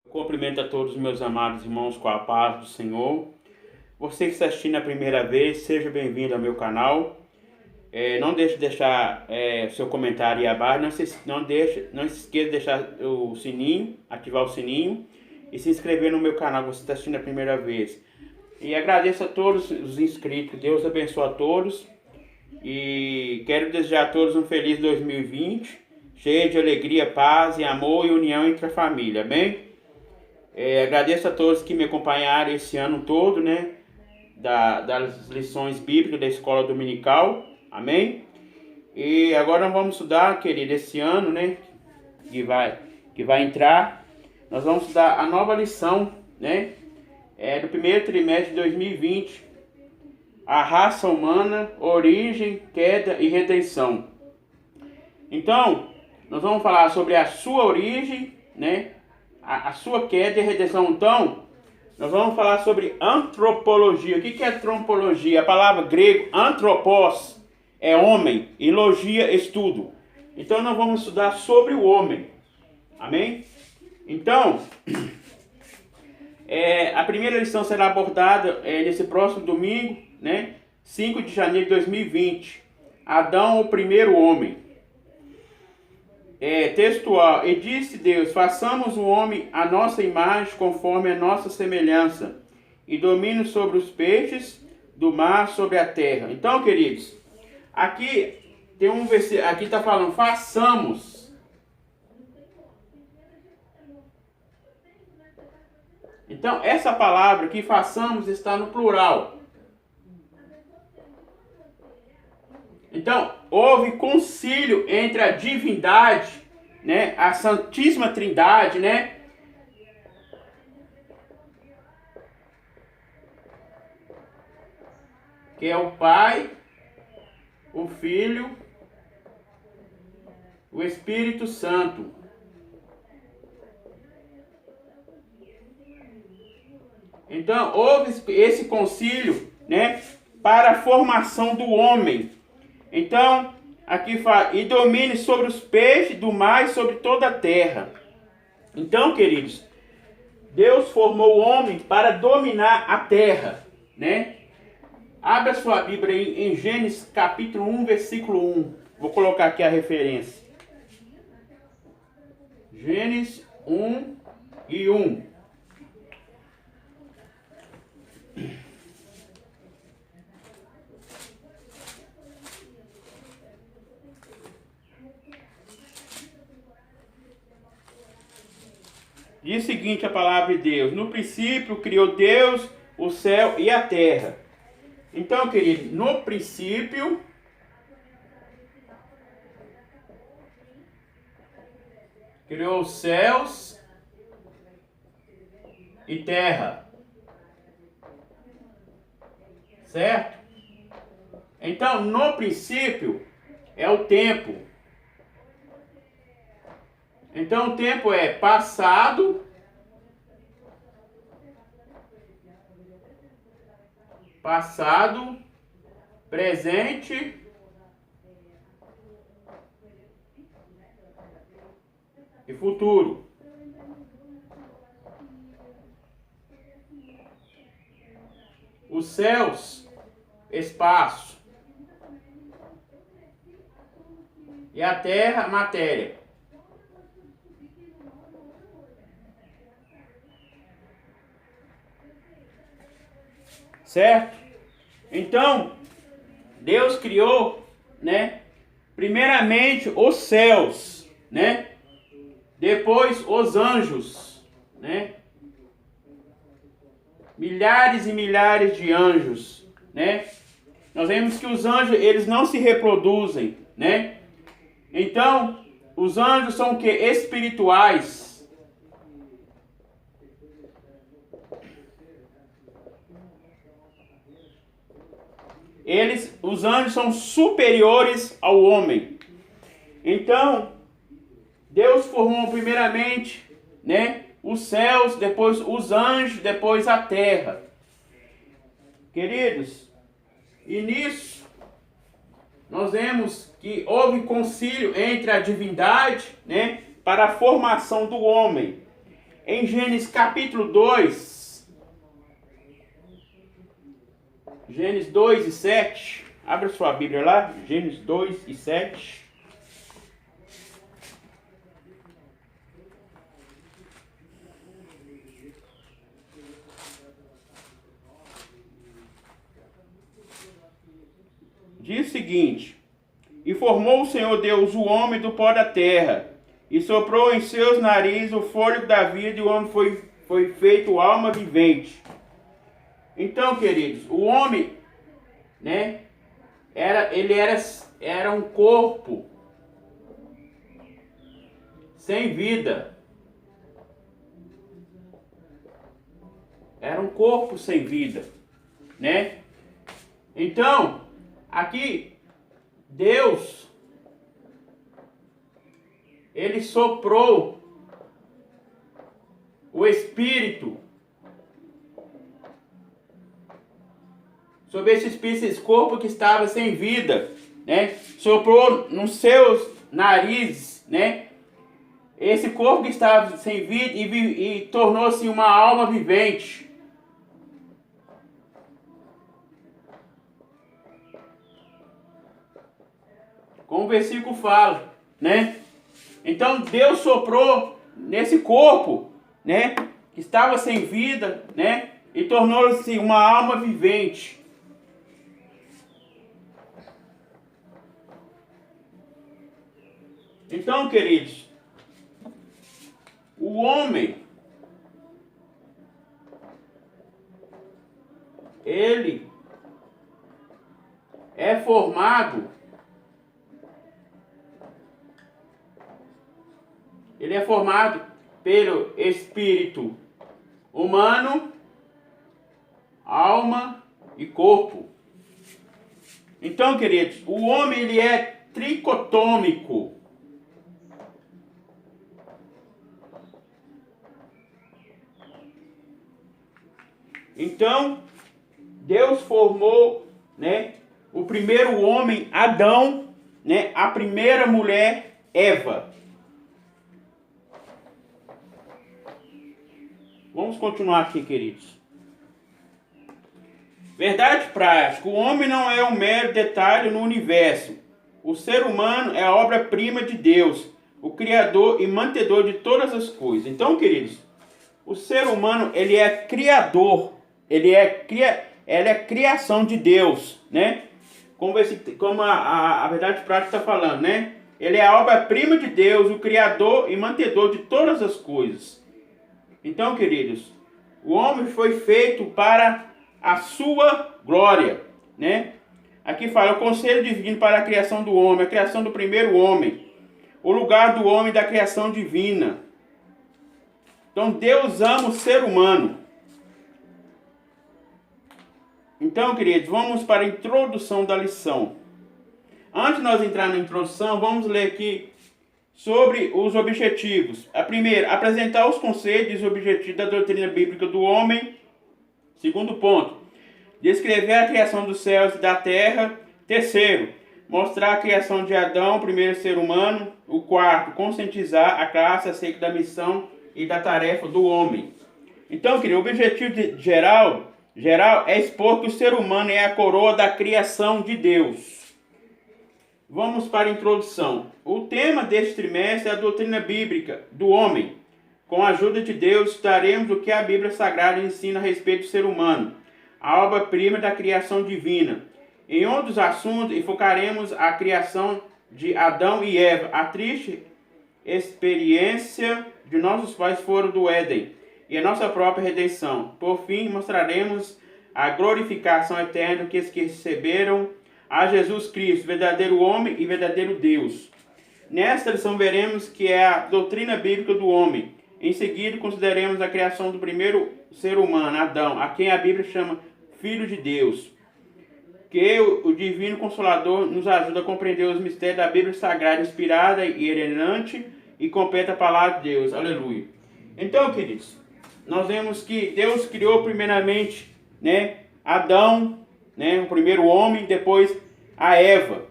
Cumprimento a todos os meus amados irmãos com a paz do Senhor. Você que está assistindo a primeira vez, seja bem-vindo ao meu canal. Não deixe de deixar seu comentário aí abaixo. Não se esqueça de deixar o sininho, ativar o sininho e se inscrever no meu canal, você está assistindo a primeira vez. E agradeço a todos os inscritos. Deus abençoe a todos. E quero desejar a todos um feliz 2020, cheio de alegria, paz e amor e união entre a família, amém? Agradeço a todos que me acompanharam esse ano todo, né? Das lições bíblicas da escola dominical, amém? E agora nós vamos estudar, querido, esse ano, né? Que vai entrar, nós vamos estudar a nova lição, né? Do primeiro trimestre de 2020. A raça humana, origem, queda e redenção. Então, nós vamos falar sobre a sua origem, né? A sua queda e redenção. Então, nós vamos falar sobre antropologia. O que é antropologia? A palavra grega antropos é homem e logia estudo. Então, nós vamos estudar sobre o homem. Amém? Então, a primeira lição será abordada nesse próximo domingo, né? 5 de janeiro de 2020. Adão, o primeiro homem. Textual. E disse Deus: façamos o homem à nossa imagem, conforme a nossa semelhança, e domine sobre os peixes do mar, sobre a terra. Então, queridos, aqui tem um versículo, aqui está falando façamos. Então, essa palavra que façamos está no plural. Então, houve concílio entre a divindade, né, a Santíssima Trindade, né, que é o Pai, o Filho, o Espírito Santo. Então, houve esse concílio, né, para a formação do homem. Então, aqui fala, e domine sobre os peixes do mar e sobre toda a terra. Então, queridos, Deus formou o homem para dominar a terra, né? Abra sua Bíblia aí em Gênesis capítulo 1, versículo 1. Vou colocar aqui a referência. Gênesis 1 e 1. Diz o seguinte a palavra de Deus: no princípio criou Deus o céu e a terra. Então, querido, no princípio criou os céus e terra. Certo? Então, no princípio é o tempo. Então, o tempo é passado, presente e futuro. Os céus, espaço, e a terra, matéria. Certo? Então, Deus criou, né, primeiramente os céus, né? Depois os anjos, né? Milhares e milhares de anjos, né? Nós vemos que os anjos, eles não se reproduzem, né? Então, os anjos são o que? Espirituais. Os anjos são superiores ao homem. Então, Deus formou primeiramente, né, os céus, depois os anjos, depois a terra. Queridos, e nisso nós vemos que houve concílio entre a divindade, né, para a formação do homem. em Gênesis capítulo 2, Gênesis 2 e 7, abra sua Bíblia lá, Gênesis 2 e 7. Diz o seguinte: e formou o Senhor Deus o homem do pó da terra, e soprou em seus narizes o fôlego da vida, e o homem foi feito alma vivente. Então, queridos, o homem, né, era um corpo sem vida. Era um corpo sem vida, né? Então, aqui, Deus, Ele soprou o Espírito sobre esse corpo que estava sem vida, né? Soprou nos seus narizes, né? Esse corpo que estava sem vida e tornou-se uma alma vivente. Como o versículo fala, né? Então Deus soprou nesse corpo, né, que estava sem vida, né, e tornou-se uma alma vivente. Então, queridos, o homem, ele é formado pelo espírito humano, alma e corpo. Então, queridos, o homem ele é tricotômico. Então, Deus formou, né, o primeiro homem, Adão, né, a primeira mulher, Eva. Vamos continuar aqui, queridos. Verdade prática: o homem não é um mero detalhe no universo. O ser humano é a obra-prima de Deus, o Criador e mantenedor de todas as coisas. Então, queridos, o ser humano, ele é criador, ele é criação de Deus, né? Como a verdade prática está falando, né? Ele é a obra-prima de Deus, o Criador e mantenedor de todas as coisas. Então, queridos, o homem foi feito para a sua glória, né? Aqui fala o conselho divino para a criação do homem, a criação do primeiro homem, o lugar do homem da criação divina. Então, Deus ama o ser humano. Então, queridos, vamos para a introdução da lição. Antes de nós entrar na introdução, vamos ler aqui sobre os objetivos. A primeira, apresentar os conceitos e objetivos da doutrina bíblica do homem. Segundo ponto, descrever a criação dos céus e da terra. Terceiro, mostrar a criação de Adão, o primeiro ser humano. O quarto, conscientizar a classe acerca da missão e da tarefa do homem. Então, querido, o objetivo geral é expor que o ser humano é a coroa da criação de Deus. Vamos para a introdução. O tema deste trimestre é a doutrina bíblica do homem. Com a ajuda de Deus, estudaremos o que a Bíblia Sagrada ensina a respeito do ser humano, a obra-prima da criação divina. Em outros assuntos, enfocaremos a criação de Adão e Eva, a triste experiência de nossos pais fora do Éden, e a nossa própria redenção. Por fim, mostraremos a glorificação eterna que receberam a Jesus Cristo, verdadeiro homem e verdadeiro Deus. Nesta lição veremos que é a doutrina bíblica do homem. Em seguida, consideremos a criação do primeiro ser humano, Adão, a quem a Bíblia chama Filho de Deus. Que o Divino Consolador nos ajuda a compreender os mistérios da Bíblia Sagrada, inspirada e inerrante e completa a palavra de Deus. Aleluia. Então, queridos, nós vemos que Deus criou primeiramente, né, Adão, né, o primeiro homem, depois a Eva.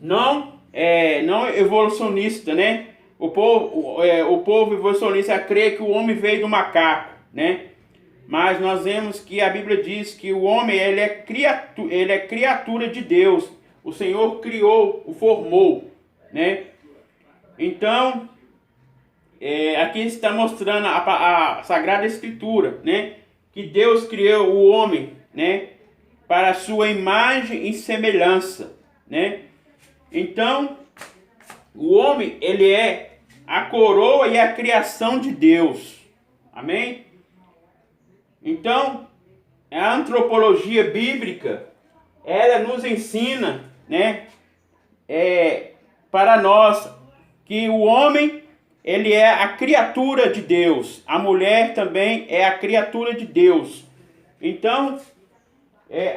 Não evolucionista, né? o povo evolucionista crê que o homem veio do macaco, né? Mas nós vemos que a Bíblia diz que o homem ele é criatura de Deus. O Senhor criou, o formou, né? Então, aqui está mostrando a Sagrada Escritura, né? Que Deus criou o homem, né? Para a sua imagem e semelhança, né? Então, o homem, ele é a coroa e a criação de Deus. Amém? Então, a antropologia bíblica, ela nos ensina, né? Para nós, que o homem, ele é a criatura de Deus. A mulher também é a criatura de Deus. Então,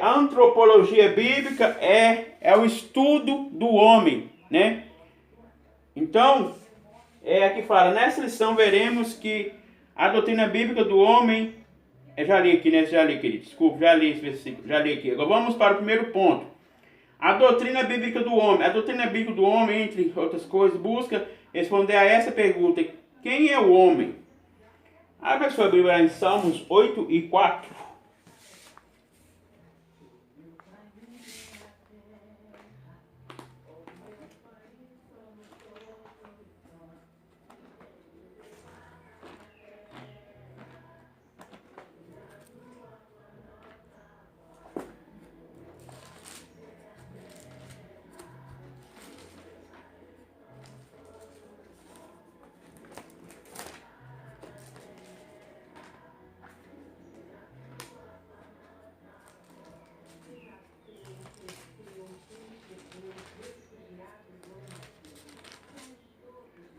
a antropologia bíblica é o estudo do homem, né? Então, aqui fala, nessa lição veremos que a doutrina bíblica do homem, já li aqui, né? Já li, querido, desculpa, já li esse versículo, já li aqui. Agora vamos para o primeiro ponto. A doutrina bíblica do homem. A doutrina bíblica do homem, entre outras coisas, busca responder a essa pergunta: quem é o homem? Abra sua Bíblia em Salmos 8:4.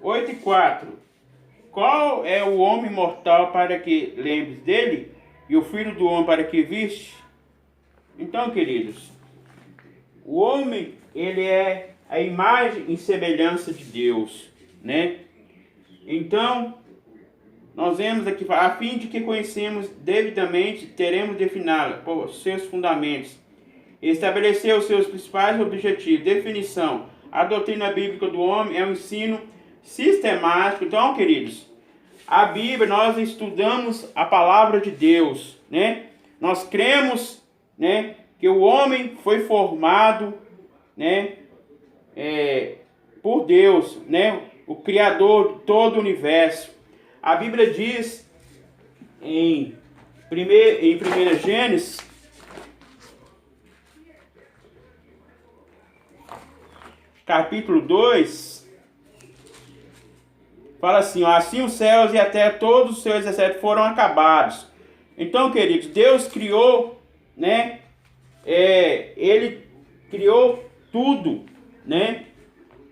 Oito e 4. Qual é o homem mortal para que lembres dele, e o filho do homem para que viste? Então, queridos, o homem, ele é a imagem e semelhança de Deus, né? Então, nós vemos aqui, a fim de que conhecemos devidamente, teremos definido por seus fundamentos, estabelecer os seus principais objetivos. Definição: a doutrina bíblica do homem é um ensino sistemático. Então, queridos, a Bíblia, nós estudamos a palavra de Deus, né? Nós cremos, né, que o homem foi formado, né, por Deus, né, o Criador de todo o universo. A Bíblia diz em 1 Gênesis, capítulo 2, fala assim, ó, assim os céus e a terra, todos os seus exércitos foram acabados. Então, queridos, Deus criou, né? Ele criou tudo, né?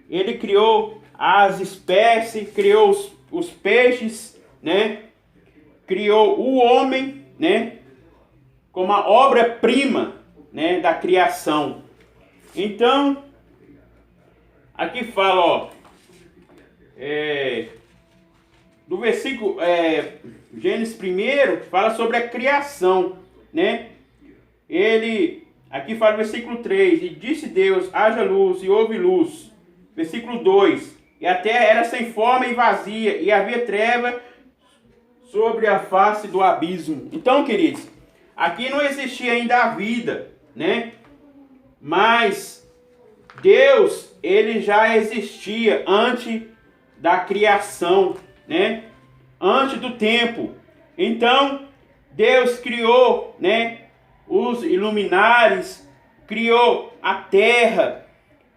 Ele criou as espécies, criou os peixes, né? Criou o homem, né? Como a obra-prima, né? Da criação. Então, aqui fala, ó, do versículo Gênesis 1 fala sobre a criação, né? Aqui fala no versículo 3, e disse Deus, haja luz, e houve luz. Versículo 2, e a terra era sem forma e vazia, e havia treva sobre a face do abismo. Então, queridos, aqui não existia ainda a vida, né? Mas Deus, ele já existia antes da criação, né? Antes do tempo. Então, Deus criou, né, os iluminares, criou a terra,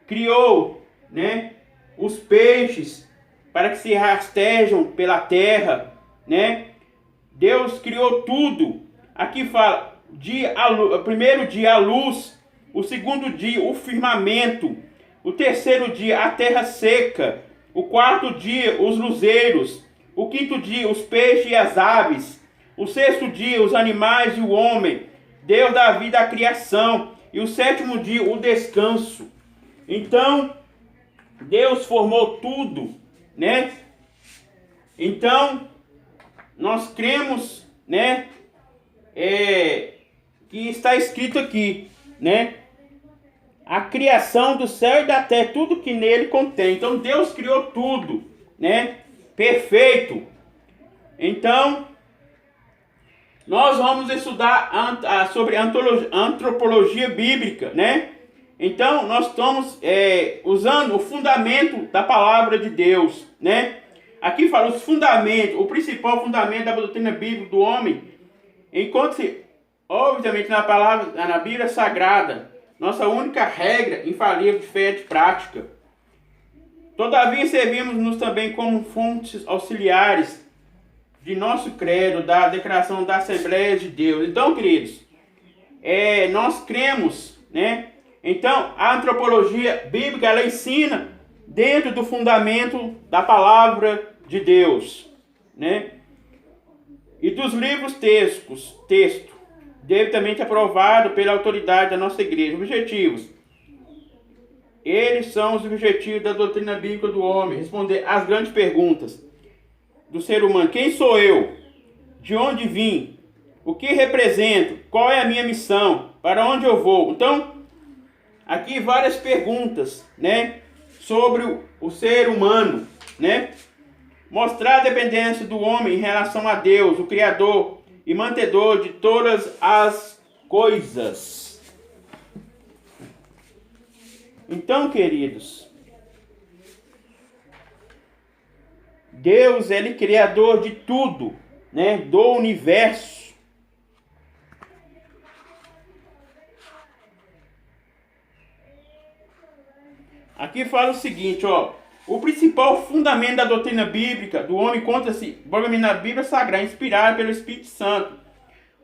criou, né, os peixes para que se rastejam pela terra, né? Deus criou tudo. Aqui fala, o primeiro dia a luz, o segundo dia o firmamento, o terceiro dia a terra seca, o quarto dia os luzeiros, o quinto dia os peixes e as aves, o sexto dia os animais e o homem, Deus dá vida à criação, e o sétimo dia o descanso. Então, Deus formou tudo, né? Então, nós cremos, né, que está escrito aqui, né? A criação do céu e da terra, tudo que nele contém. Então, Deus criou tudo, né, perfeito. Então, nós vamos estudar sobre antropologia bíblica, né? Então, nós estamos usando o fundamento da palavra de Deus, né? Aqui fala os fundamentos, o principal fundamento da doutrina bíblica do homem, encontra-se, obviamente, na Bíblia Sagrada, nossa única regra infalível de fé e de prática. Todavia, servimos-nos também como fontes auxiliares de nosso credo, da declaração da Assembleia de Deus. Então, queridos, nós cremos, né? Então, a antropologia bíblica, ela ensina dentro do fundamento da palavra de Deus, né? E dos livros texto, devidamente aprovado pela autoridade da nossa igreja. Objetivos. Eles são os objetivos da doutrina bíblica do homem. Responder às grandes perguntas do ser humano. Quem sou eu? De onde vim? O que represento? Qual é a minha missão? Para onde eu vou? Então, aqui várias perguntas, né, sobre o ser humano, né? Mostrar a dependência do homem em relação a Deus, o Criador e mantedor de todas as coisas. Então, queridos, Deus, Ele é criador de tudo, né, do universo. Aqui fala o seguinte, ó. O principal fundamento da doutrina bíblica do homem encontra-se, provavelmente, na Bíblia Sagrada, inspirada pelo Espírito Santo.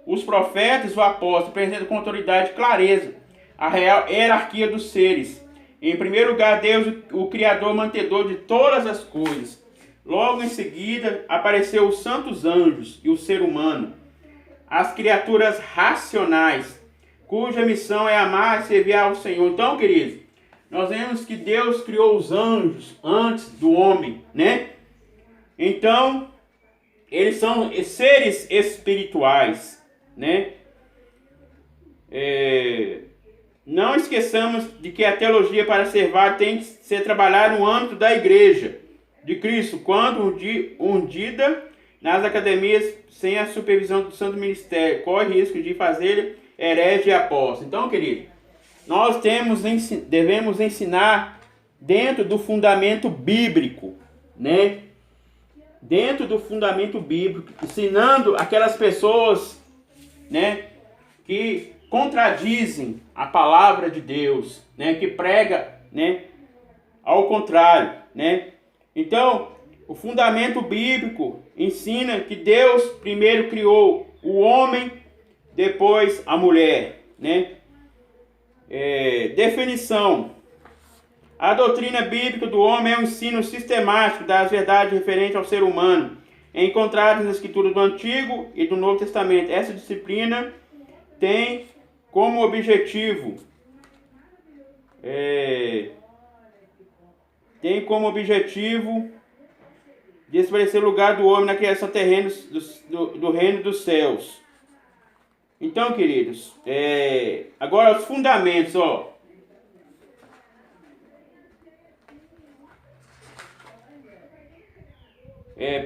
Os profetas, o apóstolo, apresentam com autoridade e clareza a real hierarquia dos seres. Em primeiro lugar, Deus, o Criador, mantedor de todas as coisas. Logo em seguida, apareceu os santos anjos e o ser humano, as criaturas racionais, cuja missão é amar e servir ao Senhor. Então, queridos, nós vemos que Deus criou os anjos antes do homem, né? Então, eles são seres espirituais, né? Não esqueçamos de que a teologia para ser válida tem que ser trabalhada no âmbito da igreja de Cristo, quando undida nas academias sem a supervisão do santo ministério, corre risco de fazer herege e apóstolo. Então, querido, nós devemos ensinar dentro do fundamento bíblico, né? Dentro do fundamento bíblico, ensinando aquelas pessoas, né, que contradizem a palavra de Deus, né, que prega, né, ao contrário, né? Então, o fundamento bíblico ensina que Deus primeiro criou o homem, depois a mulher, né? Definição. A doutrina bíblica do homem é um ensino sistemático das verdades referentes ao ser humano, encontradas nas escrituras do Antigo e do Novo Testamento. Essa disciplina tem como objetivo de estabelecer o lugar do homem na criação terrena do reino dos céus. Então, queridos, agora os fundamentos, ó.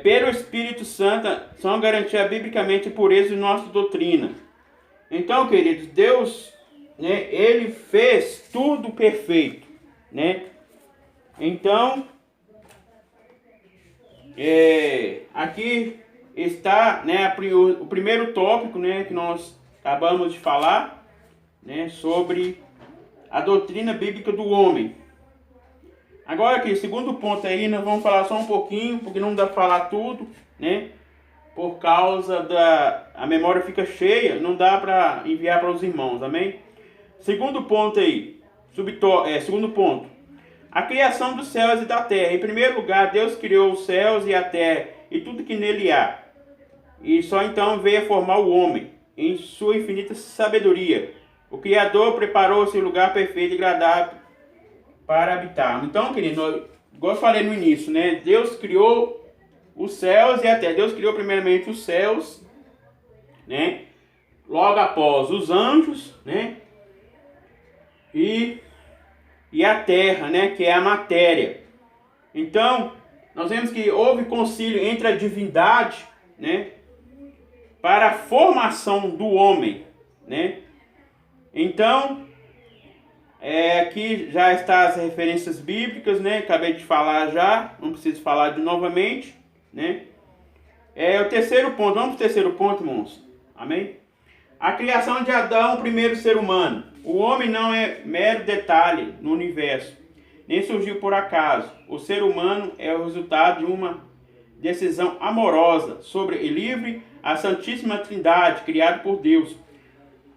Pelo Espírito Santo, são garantidas biblicamente a pureza de nossa doutrina. Então, queridos, Deus, né, Ele fez tudo perfeito, né? Então, aqui está, né, o primeiro tópico, né, que nós acabamos de falar, né, sobre a doutrina bíblica do homem. Agora aqui, segundo ponto aí, nós vamos falar só um pouquinho, porque não dá para falar tudo, né? Por causa a memória fica cheia, não dá para enviar para os irmãos, amém? Segundo ponto aí, segundo ponto, a criação dos céus e da terra. Em primeiro lugar, Deus criou os céus e a terra e tudo que nele há. E só então veio a formar o homem, em sua infinita sabedoria. O Criador preparou seu lugar perfeito e agradável para habitar. Então, querido, igual eu falei no início, né? Deus criou os céus e a terra. Deus criou primeiramente os céus, né? Logo após os anjos, né? E a terra, né? Que é a matéria. Então, nós vemos que houve concílio entre a divindade, né, para a formação do homem, né? Então, aqui já está as referências bíblicas, né? Acabei de falar já, não preciso falar de novamente, né? O terceiro ponto, vamos para o terceiro ponto, irmãos. Amém? A criação de Adão, o primeiro ser humano. O homem não é mero detalhe no universo, nem surgiu por acaso. O ser humano é o resultado de uma decisão amorosa sobre e livre a Santíssima Trindade, criado por Deus.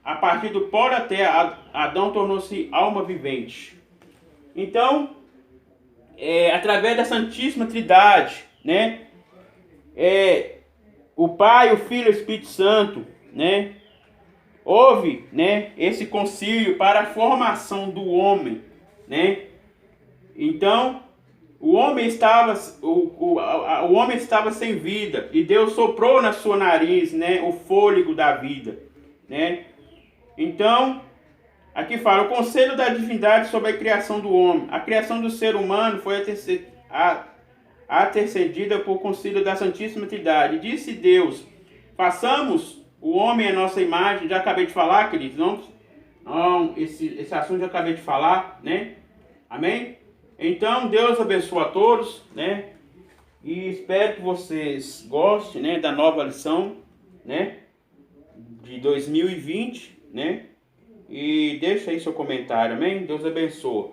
A partir do pó da terra, Adão tornou-se alma vivente. Então, através da Santíssima Trindade, né? O Pai, o Filho e o Espírito Santo, né? Houve, né, esse concílio para a formação do homem, né? Então, o homem estava sem vida e Deus soprou na sua nariz, né, o fôlego da vida, né? Então, aqui fala o conselho da divindade sobre a criação do homem. A criação do ser humano foi antecedida por concílio da Santíssima Trindade. Disse Deus: façamos o homem à nossa imagem. Já acabei de falar, queridos. Não, esse assunto já acabei de falar, né? Amém? Então, Deus abençoe a todos, né? E espero que vocês gostem, né, da nova lição, né, de 2020, né? E deixa aí seu comentário, amém? Deus abençoe.